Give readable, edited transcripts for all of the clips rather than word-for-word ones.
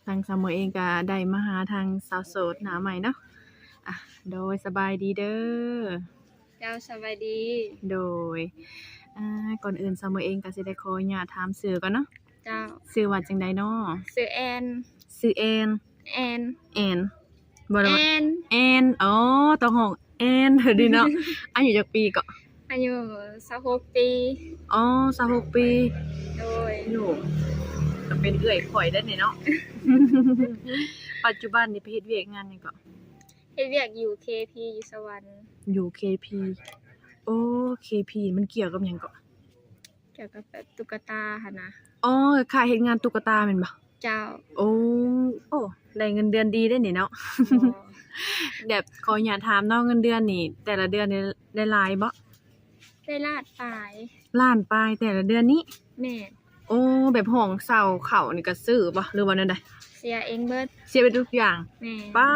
ทางสามมื้อเองก็ได้มาหาทางสาวโสดหน้าใหม่เนาะอ่ะโดยสบายดีเด้อเจ้าสบายดี โดยก่อนอื่นสามมื้อเองก็สิได้ขออนุญาตถามชื่อก่อนเนาะเจ้าชื่อว่าจังใดเนาะชื่อแอน ชื่อแอน แอน แอนบ่ได้ แอ ว่า น แอนอ๋อต้องห้องแอนเด้อดิเนาะ อายุจักปีก็ อายุ26ปี อ๋อ26ปี โดย โย่ก็เป็นเอื้อยข่อยได้นี่เนาะ ปัจจุบันนี่ไปเฮ็ดเวียกงานหยังก็ เฮ็ดเวียกอยู่ KP อยู่สวรรค์ อยู่ KP โอ้ KP มันเกี่ยวกับหยังก็ เกี่ยวกับแบบตุ๊กตาหั่นนะ อ๋อค่ายเฮ็ดงานตุ๊กตาแม่นบ่ เจ้า โอ้ได้เงินเดือนดีได้นี่เนาะ บ่ แบบขออนุญาตถามเนาะเงินเดือนนี่ แต่ละเดือนนี่ได้หลายบ่ ได้ลาดปลาย ล้านปลายแต่ละเดือนนี้ แม่ โอ้แบบห้องเช่าเข้านี่ก็ซื้อบ่หรือว่าแนวใด เสียเองเบิด เสียไปทุกอย่าง แม่ ป้า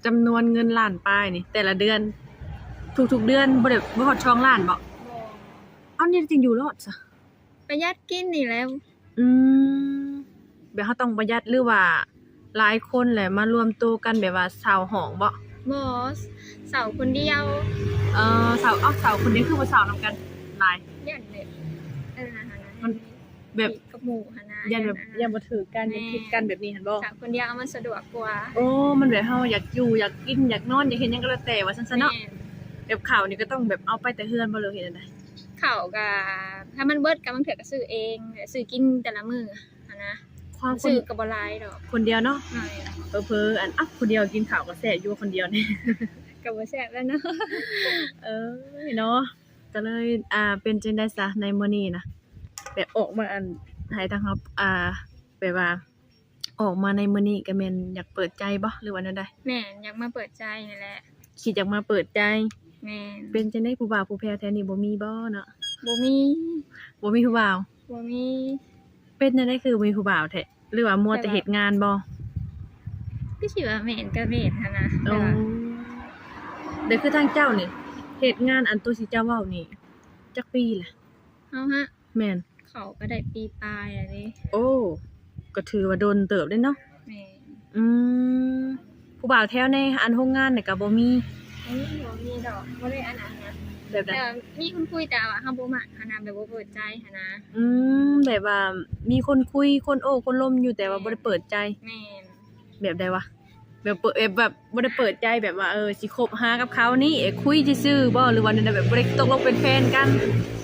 จำนวนเงินล้านปลายนี่ แต่ละเดือนทุกๆเดือนบ่ได้บ่ฮอดช่องล้านบ่ บ่ เอ้านี่จริงอยู่รอดซะ ประหยัดกินนี่แหล้ว อืมแบบเราต้องประหยัดหรือว่าหลายคนแหละมารวมตัวกันแบบว่าเช่าห้องบ่ บ่เสาคนเดียว เช่าเช่าคนเดียวคือบ่เช่านำกันหลาย ยันแบบหั่นนะ มันแบบ กับหมู่หั่นนะ ยันแบบยันบ่ถือกันยันผิดกันแบบนี้หั่นบ่ เสาคนเดียวเอามันสะดวกกว่า โอ้มันแบบเฮาอยากอยู่อยากกินอยากนอนอยากเฮ็ดหยังก็แล้วแต่ว่าซั่นซะเนาะ แม่ แบบข้าวนี่ก็ต้องแบบเอาไปแต่เฮือนบ่เลยเฮ็ดจังได๋ ข้าวก็ถ้ามันเบิดก็บางเทื่อก็ซื้อเองซื้อกินแต่ละมื้อหั่นนะ ความคน ซื้อก็บ่หลายดอก คนเดียวเนาะ หน่อย เผลอๆอันคนเดียวกินข้าวก็แซ่บอยู่คนเดียวนี่ ก็บ่แซ่บแล้วเนาะ เนาะก็เลยเป็นจังได๋ซะในมื้อนี้นะแบบออกมาอันให้ทางเฮาแบบว่าออกมาในมื้อนี้ก็แม่นอยากเปิดใจบ่หรือว่าแนวใด แม่นอยากมาเปิดใจนี่แหละ คิดอยากมาเปิดใจ แม่น เป็นจังได๋ผู้บ่าวผู้แพ้แท้นี่บ่มีบ่เนาะ บ่มี บ่มีผู้บ่าว บ่มี เป็นจังได๋คือบ่มีผู้บ่าวแท้หรือว่ามัวแต่เฮ็ดงานบ่ คือสิว่าแม่นก็แม่นหั่นนะ โอ้เดี๋ยวคือทางเจ้านี่เฮ็ดงานอันตัวที่เจ้าเว้านี่จักปีล่ะ เฮาฮะ แม่น เขาก็ได้ปีปลายอะเด้ โอ้ก็ถือว่าโดนเติบเด้เนาะ แม่น อืมผู้บ่าวแถวในอันโรงงานนี่ก็บ่มี บ่มีดอกบ่ได้อันนั้นนะ แบบใด แต่ว่ามีคนคุยแต่ว่าเฮาบ่มักหั่นนะแบบบ่เปิดใจหั่นนะ แบบว่ามีคนคุยคนโอ้คนล้มอยู่แต่ว่าบ่ได้เปิดใจ แม่น แบบใดวะแบบแบบบ่ได้เปิดใจแบบว่าสิคบหากับเขานี่คุยซื่อๆบ่หรือว่าแนวใดแบบบ่ได้ตกลงเป็นแฟนกัน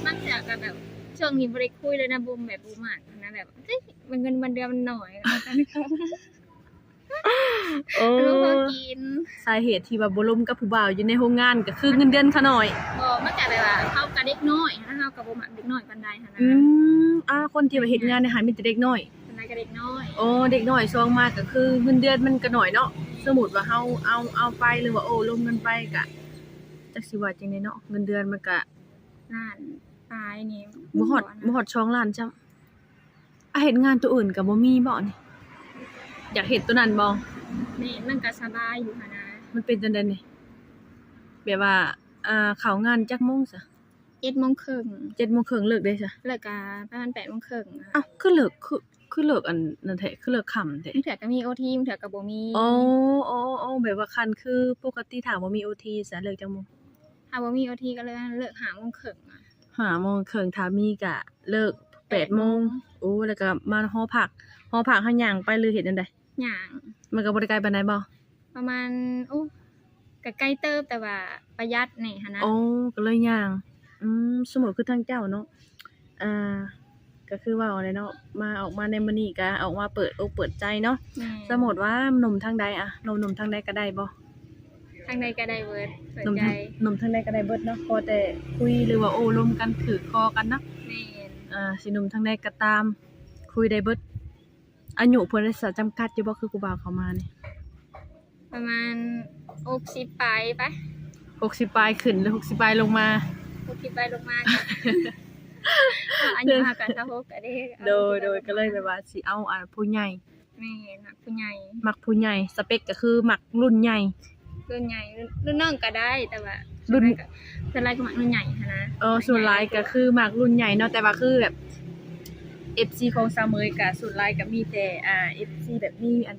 มันจะก็แบบช่วงนี้บ่ได้คุยเลยนะบ่แบบบ่มักหั่นนะแบบเอ้ยมันเงินมันเดือนมันน้อยแล้วกัน โอ้ ลูกพอกิน สาเหตุที่ว่าบ่ล้มกับผู้บ่าวอยู่ในโรงงานก็คือเงินเดือนเขาน้อย บ่มันก็แบบว่าเฮากับเด็กน้อยนะเฮากับบ่มักเด็กน้อยปานใดหั่นนะ คนที่ว่าเฮ็ดงานเนี่ยหามีแต่เด็กน้อย ปานใดก็เด็กน้อย โอ้เด็กน้อยช่วงมากก็คือเงินเดือนมันก็น้อยเนาะสมมุติว่าเฮาเอาไปหรือว่าโอ้ลงเงินไปก็จักสิว่าจังได๋เนาะเงินเดือนมันก็ ล้านปลายนี่ บ่ฮอด2ล้านจ้ำเฮ็ดงานตัวอื่นก็บ่มีบ่นี่อยากเฮ็ดตัวนั้นบ่ แม่มันก็สบายอยู่หั่นนะ มันเป็นจังได๋นี่แบบว่าเข้างานจักโมงซะ 7:30 7:30เลิกได้ซะ เลิกก็ประมาณ8:30อะ อ้าวคือเลิกคือเลิกอันนั่นแท้คือเลิกค่ำแท้ บางเทื่อก็มี OT บางเทื่อก็บ่มี อ๋อแบบว่าคันคือปกติถ้าบ่มี OT ซะเลิกจักโมง ถ้าบ่มี OT ก็เลยเลิก5:30อะ 5:30ถ้ามีก็เลิก8:00นโอ้แล้วก็มาหอพักเฮาย่างไปหรือเฮ็ดจังได๋ ย่าง มันก็บ่ได้ไกลปานใดบ่ ประมาณโอ้ก็ใกล้เติบแต่ว่าประหยัดนี่หั่นนะ อ๋อก็เลยย่างสมมุติคือทางเจ้าเนาะก็คือว่าอะไรเนาะออกมาในมื้อนี้ก็ออกมาเปิดอกเปิดใจเนาะ แม่ สมมุติว่าหนุ่มทางใดหนุ่มทางใดก็ได้บ่ ทางใดก็ได้เบิดเปิด หนุ่ม ใจ ทางใดก็ได้เบิดเนาะพอแต่คุยหรือว่าโอ้ลมกันถือคอกันเนาะ แม่น สิหนุ่มทางใดก็ตาม คุยได้เบิดอายุเพิ่นได้จำกัดอยู่บ่คือผู้บ่าวเข้ามานี่ ประมาณ60ปลายปะ 60ปลายขึ้นหรือ60ปลายลงมา 60ปลายลงมาก็ อายุห่างกัน26ก็ได้ โดยก็เลยแบบว่าสิเอาผู้ใหญ่ แม่นมักผู้ใหญ่ มักผู้ใหญ่สเปคก็คือมักรุ่นใหญ่ รุ่นใหญ่รุ่นน้องก็ได้แต่ว่า รุ่น ส่วนหลายก็มักรุ่นใหญ่หั้นนะ ส่วนหลายก็คือมักรุ่นใหญ่เนาะแต่ว่าคือแบบ FC ของสาวเมยก็ส่วนหลายก็มีแต่FC แบบมีอัน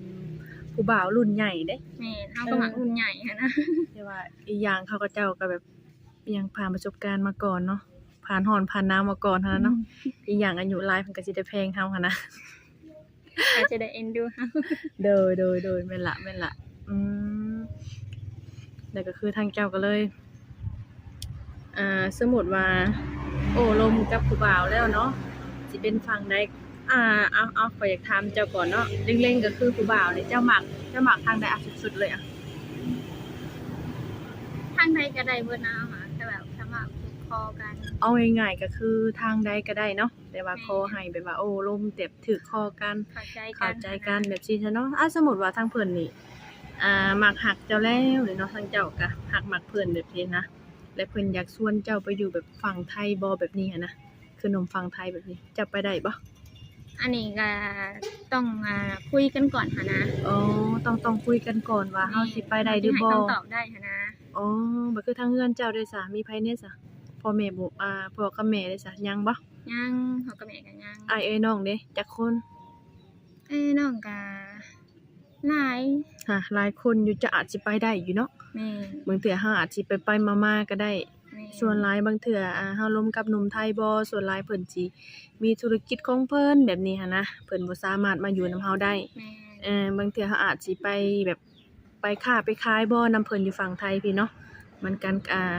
ผู้บ่าวรุ่นใหญ่เด้ แม่นเฮาก็มักรุ่นใหญ่หันนะ แต่ว่าอีกอย่างเขาก็เจ้าก็แบบยังผ่านประสบการณ์มาก่อนเนาะผ่านร้อนผ่านหนาวมาก่อนหั้นนะเนาะอีกอย่างอายุหลายเพิ่นก็สิได้แพงเฮาหันนะ ก็จะได้เอ็นดูเฮา โดยแม่นละอืมแล้วก็คือทางเจ้าก็เลยสมมุติว่าโอ้ลมกับผู้บ่าวแล้วเนาะสิเป็นฝั่งใดเอาขอยอยากถามเจ้าก่อนเนาะเล็งๆก็คือผู้บ่าวนี่เจ้ามักทางใดสุดๆเลยอะ ทางใดก็ได้เบิดนะหาแต่แบบสามารถผูกคอกัน เอาง่ายๆก็คือทางใดก็ได้เนาะแต่ว่าขอให้แบบว่าโอ้ลมเต็บถือคอกัน เข้าใจกัน แบบซี่ซะเนาะสมมุติว่าทางเพิ่นนี่มักฮักเจ้าแล้วหรือเนาะทางเจ้าก็ฮักมักเพิ่นแบบนี้นะและเพิ่นอยากชวนเจ้าไปอยู่แบบฝั่งไทยบ่แบบนี้หันนะคือหนุ่มฝั่งไทยแบบนี้จะไปได้บ่ อันนี้ก็ต้องคุยกันก่อนค่ะนะ อ๋อต้องคุยกันก่อนว่าเฮาสิไปได้หรือบ่ ให้คำตอบได้ค่ะนะ อ๋อบ่คือทางเรือนเจ้าได้ซะมีไผแน่ซะพ่อแม่บ่พ่อกับแม่ได้ซะยังบ่ ยังเขากับแม่กันยัง อ้ายเอ้ยน้องเด้จักคน น้องกาหลาย หลายคนอยู่จะอาจสิไปได้อยู่เนาะ แม่ บางเทื่อเฮาอาจสิไปมาๆก็ได้ แม่ ส่วนหลายบางเทื่อเฮาล้มกับหนุ่มไทยบ่ส่วนหลายเพิ่นสิมีธุรกิจของเพิ่นแบบนี้หันนะเพิ่นบ่สามารถมาอยู่นำเฮาได้ แม่ บางเทื่อเฮาอาจสิไปแบบไปค้าไปขายบ่นำเพิ่นอยู่ฝั่งไทยพี่เนาะมันการ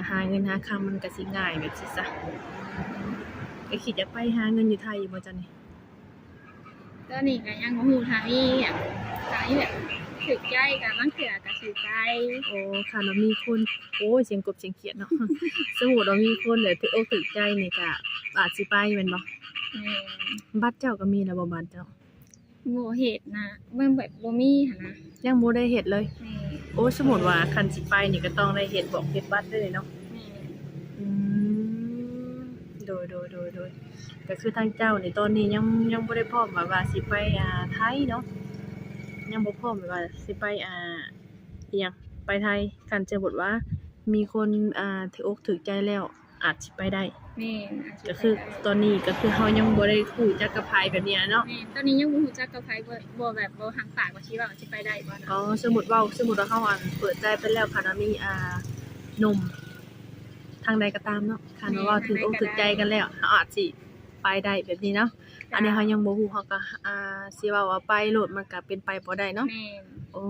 หาเงินหาคำมันก็สิง่ายแบบสิซะก็คิดอยากไปหาเงินอยู่ไทยอยู่บ่จ๊ะนี่ ก็นี่ก็ยังบ่ฮู้ทางนี้แบบถึกใจกันบางเทื่อก็ถึกใจ โอ้ค่ะเนาะมีคนโอ้ยเสียงกบเสียงเขียดเนาะ สมมุติว่ามีคนแบบถูกอกถูกใจนี่ก็อาจสิไปแม่นบ่ แม่ บัตรเจ้าก็มีแล้วบ่บัตรเจ้า บ่เฮ็ดนะเบิ่งแบบบ่มีหั่นนะ ยังบ่ได้เฮ็ดเลย แม่ โอ้สมมุติว่าคันสิไปนี่ก็ต้องได้เฮ็ดบอกเฮ็ดบัตรเลยเนาะ แม่ อืมโดยก็คือทางเจ้านี่ตอนนี้ยังบ่ได้พร้อมว่าสิไปไทยเนาะยังบ่พร้อมว่าสิไปอิหยังไปไทยคันสมมุติว่ามีคนถูกอกถูกใจแล้วอาจสิไปได้ แม่อาจสิ ก็คือตอนนี้ก็คือเฮายังบ่ได้รู้จักกับไผแบบนี้เนาะ แม่ตอนนี้ยังบ่ฮู้จักกับไผบ่แบบบ่หักปากว่าสิว่าสิไปได้บ่นะ อ๋อสมมุติว่าเฮาเปิดใจไปแล้วค่ะนะมีหนุ่มทางใดก็ตามเนาะคันว่าถึงอกถึงใจกันแล้วเฮาอาจสิไปได้แบบนี้เนาะอันนี้เฮายังบ่ฮู้เฮาก็สิเว้าว่าไปโลดมันก็เป็นไปบ่ได้เนาะ แม่ โอ้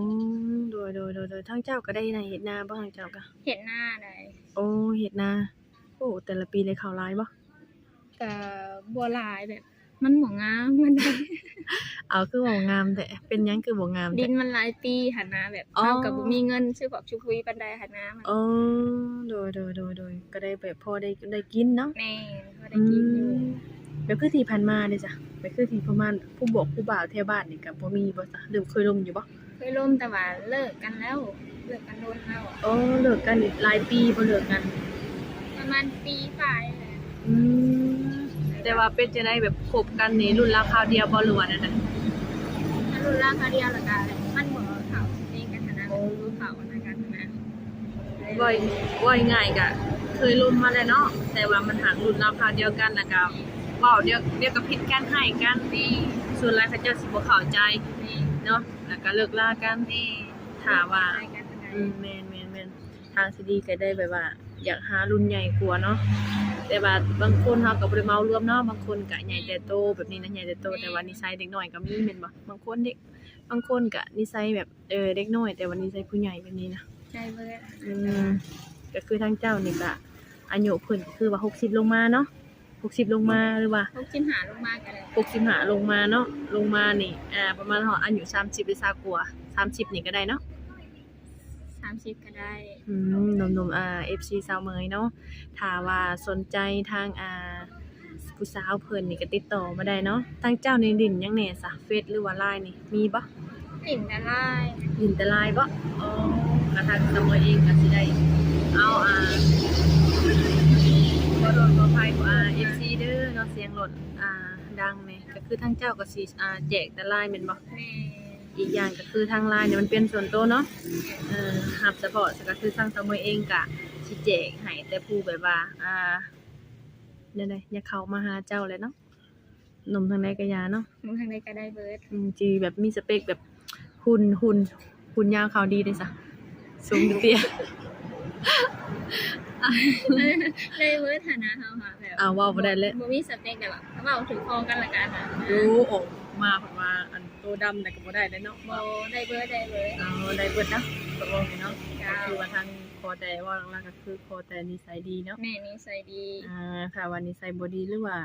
โดยทางเจ้าก็ได้นาเฮ็ดนาบ่ทางเจ้าก็ เห็นหน้าได้ โอ้เฮ็ดนาโอ้แต่ละปีได้ข้าวหลายบ่ ก็บ่หลายแบบ มันบ่งามมันได้ เอาคือบ่งามแต่เป็นหยังคือบ่งาม ดิ แต่ นมันหลายปีหั่นนะแบบ อ๋อ เฮาก็บ่มีเงินซื้อพวกชุบปุ๋ยปานใดหั่นนะมัน อ๋อโดยก็ได้แบบพอได้กินเนาะ แม่ก็ได้กินอยู่ แบบคือที่ผ่านมาเด้จ้ะแบบคือที่ประมาณผู้บอกผู้บ่าวแถวบ้านนี่ก็บ่มีบ่จ้ะหรือเคยล่มอยู่บ่ เคยล่มแต่ว่าเลิกกันแล้วเลิกกันโดนแล้ว อ๋อเลิกกันนี่หลายปีบ่เลิกกัน ประมาณปีฝ่ายแหละ อืมแต่ว่าเป็นจังได๋แบบคบกันนี่รุ่นราวคราวเดียวบ่หรือว่านั่นน่ะ ถ้ารุ่นราคาเดียวแล้วก็มันบ่เข้าเองกันหั่นนะรู้เข้ากันกันหั่นนะ บ่ง่ายๆก็เคยล่มมาแล้วเนาะแต่ว่ามันหางรุ่นราวคราวเดียวกันแล้วก็เว้าเดี๋ยวก็ผิดกันให้กัน นี่ ส่วนหลายเขาเจ้าสิบ่เข้าใจ นี่ เนาะแล้วก็เลิกลากัน นี่ ถ้าว่า ไปกันหั่นนะ แม่นทางที่ดีก็ได้แบบว่า อยากหารุ่นใหญ่กว่าเนาะแต่ว่าบางคนเฮาก็บ่ได้เมารวมเนาะบางคนก็ใหญ่แต่โตแบบนี้นะใหญ่แต่โตแต่ว่านิสัยเด็กน้อยก็มีแม่นบ่บางคนก็นิสัยแบบเด็กน้อยแต่ว่านิสัยผู้ใหญ่แบบนี้นะ ใช่เบิด ก็คือทางเจ้านี่ก็อายุเพิ่นก็คือว่า60ลงมาเนาะ60ลงมาหรือว่า 65ลงมาก็ได้ 65ลงมาเนาะลงมานี่ประมาณอายุ30หรือ20กว่า30นี่ก็ได้เนาะ 30ก็ได้ หนุ่มFC สาวเมยเนาะถ้าว่าสนใจทางผู้สาวเพิ่นนี่ก็ติดต่อมาได้เนาะทางเจ้านี่ดินยังแหน่ซะเฟซหรือว่า LINE นี่มีบ่ ติ่นละลาย ดินแต่ LINE บ่อ๋อก็ทางสาวเมยเองก็สิได้เอาบ่โดนบ่ภัยFC เด้อเนาะเสียงรถดังแหน่ก็คือทางเจ้าก็สิแจกแต่ LINE แม่นบ่ แม่ อีกอย่างก็คือทาง LINE เนี่ยมันเป็นส่วนตัวเนาะรับเฉพาะก็คือทางสาวเมยเองก็สิแจกให้แต่ผู้แบบว่านั่นแหละอย่าเข้ามาหาเจ้าเลยเนาะ หนุ่มทางใดก็ยาเนาะ มึงทางใดก็ได้เบิด จีแบบมีสเปคแบบหุ่นยาวขาวดีได้ซะสูงเตี้ย ได้เบิดฐานะเฮาค่ะแบบ เว้าบ่ได้แล้ว บ่มีสเปคแต่ว่าถ้าเว้าถือคอกันละกันนะ รู้ออกมาเพิ่นว่าอันโตดำน่ะก็บ่ได้แล้วเนาะ บ่ได้เบิดได้เบิด ได้เบิดนะตกลงนี่เนาะ จ้า ก็คือว่าทางคอแต่ว่าหลักๆก็คือคอแต่นิสัยดีเนาะ แม่นิสัยดี ถ้าว่านิสัยบ่ดีหรือว่า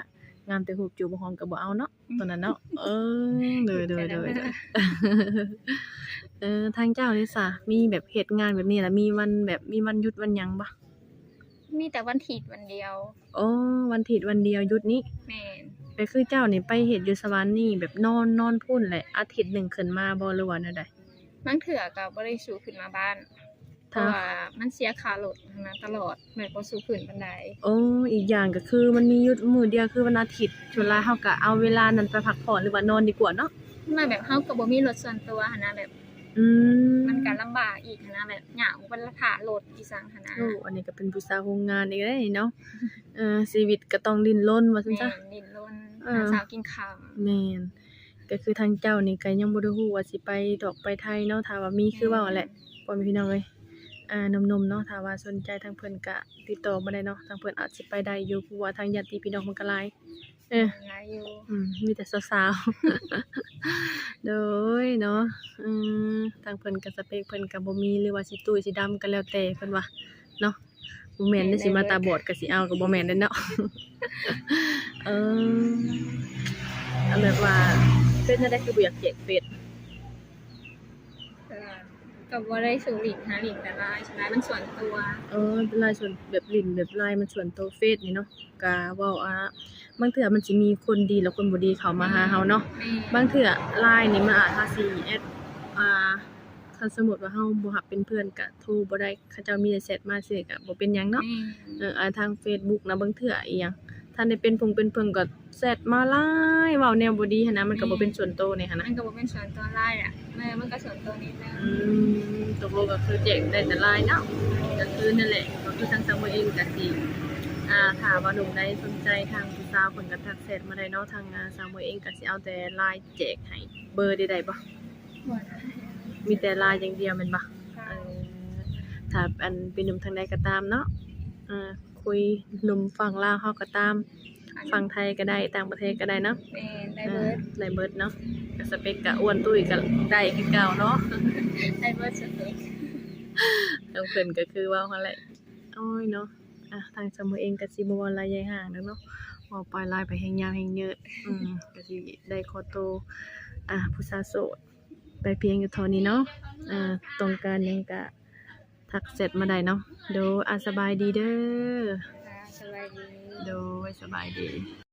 งามแต่รูปจูบบ่ฮอมก็บ่เอาเนาะตอนนั้นเนาะเด้อๆทางเจ้านี่ซะมีแบบเฮ็ดงานแบบนี้ล่ะมีวันหยุดวันหยังบ่ มีแต่วันถิดวันเดียว อ๋อวันถิดวันเดียวหยุดนี้ แม่น ก็คือเจ้านี่ไปเฮ็ดอยู่สวรรค์นี่แบบนอนพุ่นแหละอาทิตย์หนึงขึ้นมาบ่หรือว่าแนวใด บางเทื่อก็บ่ได้สู่ขึ้นมาบ้านเพ ถ้า ราะว่ามันเสียค่ารถนะตลอดแม่บ่สู่ขึ้นปานใด อีกอย่างก็คือมันมีหยุดมื้อเดียวคือวันอาทิตย์ส่วนหลายเฮาก็เอาเวลานั้นไปพักผ่อนหรือว่านอนดีกว่าเนาะ มาแบบเฮาก็บ่มีรถส่วนตัวหันนะแบบ อืม มันก็ลำบากอีกหันนะแบบยากเวลาถ่ารถอีสังหันนะ อันนี้ก็เป็นผู้สาวโรงงานอีกแล้วนี่เนาะชีวิตก็ต้องดิ้นรนว่าซั่น แม่ ซะ นดิ้นรน เออ หาเช้ากินค่ำ แม่นก็คือทางเจ้านี่ก็ยังบ่ได้ฮู้ว่าสิไปดอกไปไทยเนาะถ้าว่ามีคือเว้าแหละพ่อแม่พี่น้องเอ้ยหนุ่มๆเนาะถ้าว่าสนใจทางเพิ่นก็ติดต่อมาได้เนาะทางเพิ่นอาจสิไปได้อยู่เพราะว่าทางญาติพี่น้องเพิ่นก็หลายหลายอยู่ มีแต่สาวๆ โดยเนาะทางเพิ่นก็สเปคเพิ่นก็บ่มีหรือว่าสิตุ้ยสิดำก็แล้วแต่เพิ่นว่าเนาะบ่แม่นได้สิมาตาบอดก็สิเอาก็บ่แม่นเด้อเนาะ อันแบบว่าเป็นจังได๋คือบ่อยากแจกเฟซ ก็บ่ได้สู่หลินหาหลินแต่ลายใช่ไหมมันส่วนตัว เป็นลายส่วนแบบลิ้นแบบลายมันส่วนตัวเฟซนี่เนาะก็เว้าบางเทื่อมันสิมีคนดีและคนบ่ดีเข้ามาหาเฮาเนาะ บางเทื่อ LINE นี่มันอาจหาสิแอดคันสมมุติว่าเฮาบ่รับเป็นเพื่อนก็โทรบ่ได้เขาเจ้ามีแต่แชตมาซื่อก็บ่เป็นหยังเนาะทาง Facebook นะบางเทื่ออีหยังถ้าได้เป็นเป็นเพิ่นก็แชตมาหลายเว้าแนวบ่ดีหันนะมันก็บ่เป็นส่วนตัวนี่หันนะ มันก็บ่เป็นส่วนตัวลายอ่ะมันก็ส่วนตัวนิดนึง ตกลงก็คือแจกได้แต่ LINE เนาะก็คือนั่นแหละก็คือทางซัมเมอร์เองก็สิถ้าว่าหนุ่มใดสนใจทางผู้สาวเพิ่นก็ทักแชทมาได้เนาะทางซัมเมอร์เองก็สิเอาแต่ LINE แจกให้เบอร์ได้บ่ มีแต่ไลน์อย่างเดียวแม่นบ่ถ้าอันเป็นหนุ่มทางใดก็ตามเนาะคุยหนุ่มฝั่งลาวเฮาก็ตามฝั่งไทยก็ได้ต่างประเทศก็ได้เนาะ แม่ได้เบิด ได้เบิดเนาะก็สเปคก็อ้วนตุ้ยก็ได้คือเก่าเนาะ ได้เบิดสเปค ทางเพิ่นก็คือว่าหั่นแหละโอ้ยเนาะทางซัมเมอร์เองก็สิบ่ว่าระยะห่างเนาะเว้าไปหลายไปแฮงยาวแฮงเยอะก็สิได้ขอตัวผู้สาวโสดไปเพียงอยู่เท่านี้เนาะต้องการหยังก็ทักแชทมาได้เนาะโดยสบายดีเด้อ สบายดี โดยสบายดี